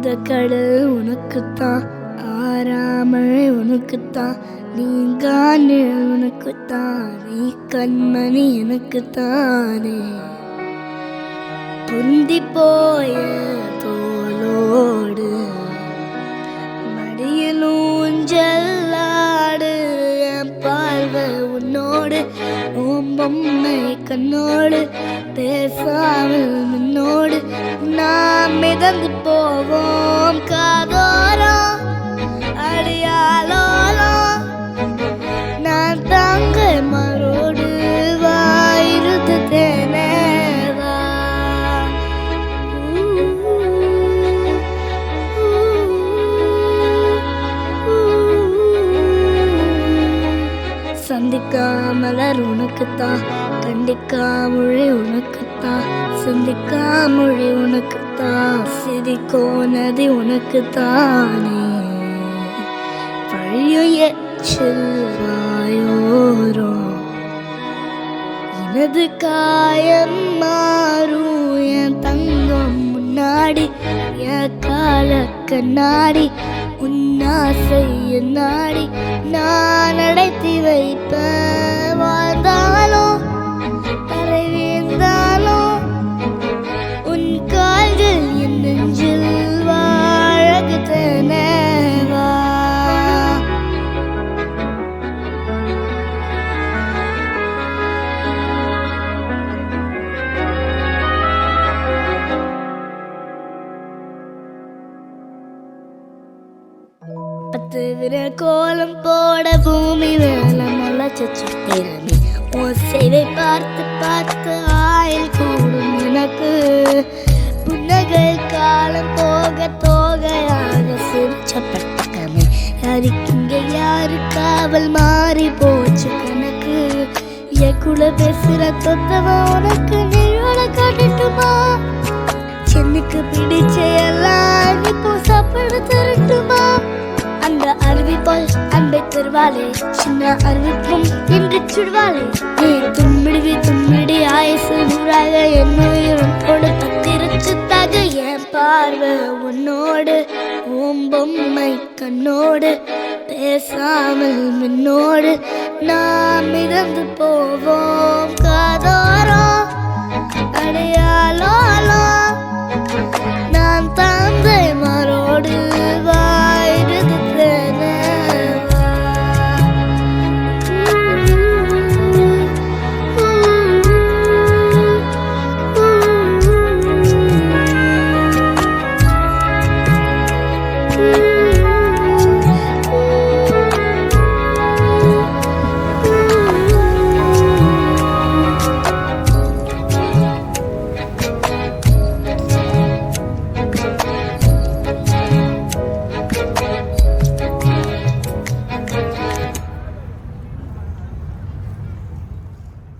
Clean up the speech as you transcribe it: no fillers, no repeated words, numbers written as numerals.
அந்த கடல் உனக்குத்தான், ஆறாமழை உனக்குத்தான், நீங்கானு உனக்குத்தான், நீ கண்மணி எனக்குத்தானே. புந்தி போய தோளோடு மடியில் ஊஞ்சலாடு, என் பார்வை உன்னோடு, ஓம்பொம்மை கண்ணோடு, பேசாமல் முன்னோடு நாம் மிதந்து போவோம் காதோரம் அடியாலோலம். நான் தாங்க மரோடு வாயிருது தேனேவா. சந்திக்கா மலர் உனக்குத்தான், கண்டிக்கா மொழி உனக்குத்தான், சிந்திக்கா மொழி உனக்குத்தான், சிரிக்கோ நதி உனக்குத்தானே. பழைய எச்சில் வாயோரம் எனது காயம் மாறும், என் தங்கம் முன்னாடி, என் கால கண்ணாடி, உன்னாசை நாடி நான் அடைத்தி வைப்பேன். வாழ்ந்தாலும் தரை வீழ்ந்தாலும் உன் கால்கள் என் நெஞ்சில் வாழகுத்தனவா. பத்து விரல் கோலம் போட பூமி வேல முளைச்சிரமே, உன் சேவை பார்த்து பார்த்து ஆயில் கூடும் எனக்கு. புன்னகை காலம் போக தோகையாக சிரிச்ச பட்டக்கமே, யாருக்கிங்க யாரு காவல் மாறி போச்சு கணக்கு. என் கூட பேசுற தொத்தவ உனக்கு நிழல காட்டட்டுமா, சென்னுக்கு பிடிச்ச எல்லாம் இப்போ சாப்பிட தரட்டுமா. அந்த அருவிப்பால் அன்பை தருவாளே, சின்ன அறிவிப்பும் என்று சுடுவாளே. நீ தும்மிடுவி தும்மிடி ஆயுசு நூறாக என் உயிரும் போடு பத்திரச்சுத்தாக. என் பார்வை உன்னோடு, ஓம்பொம்மை கண்ணோடு, பேசாமல் மின்னோடு நாம் மிதந்து போவோம் காதோரம் அடையாளோலம்.